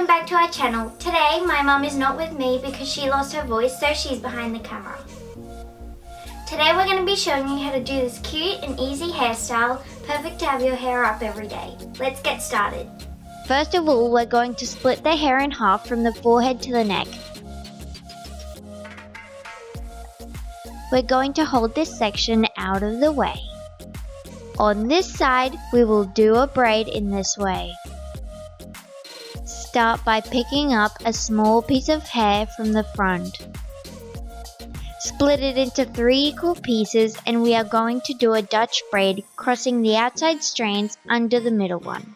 welcome back to our channel. Today my mum is not with me because she lost her voice, so she's behind the camera. Today we're going to be showing you how to do this cute and easy hairstyle, perfect to have your hair up every day. Let's get started. First of all, we're going to split the hair in half from the forehead to the neck. We're going to hold this section out of the way. On this side, we will do a braid in this way. Start by picking up a small piece of hair from the front. Split it into 3 equal pieces and we are going to do a Dutch braid, crossing the outside strands under the middle one.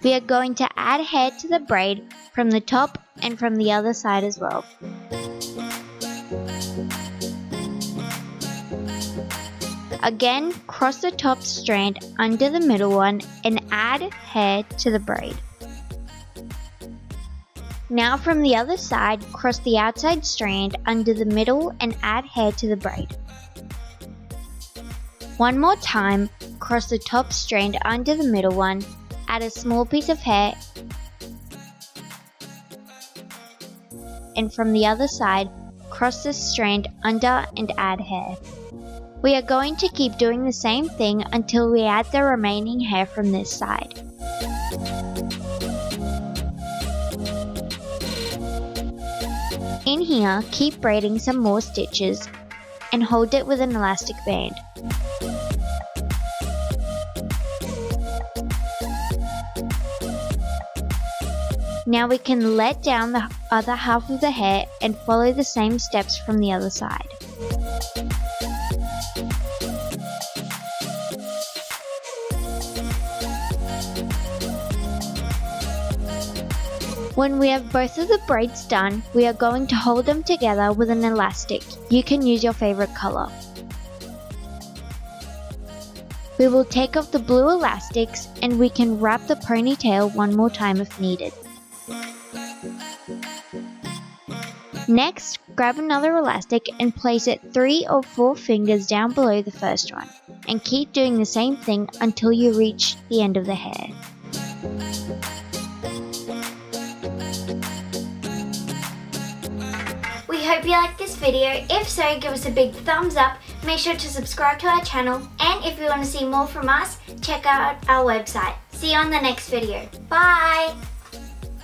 We are going to add hair to the braid from the top and from the other side as well. Again, cross the top strand under the middle one and add hair to the braid. Now from the other side, cross the outside strand under the middle and add hair to the braid. One more time, cross the top strand under the middle one, add a small piece of hair, and from the other side, cross the strand under and add hair. We are going to keep doing the same thing until we add the remaining hair from this side. In here, keep braiding some more stitches and hold it with an elastic band. Now we can let down the other half of the hair and follow the same steps from the other side. When we have both of the braids done, we are going to hold them together with an elastic. You can use your favorite color. We will take off the blue elastics and we can wrap the ponytail one more time if needed. Next, grab another elastic and place it 3 or 4 fingers down below the first one, and keep doing the same thing until you reach the end of the hair. We hope you liked this video. If so, give us a big thumbs up. Make sure to subscribe to our channel. And if you want to see more from us, check out our website. See you on the next video. Bye!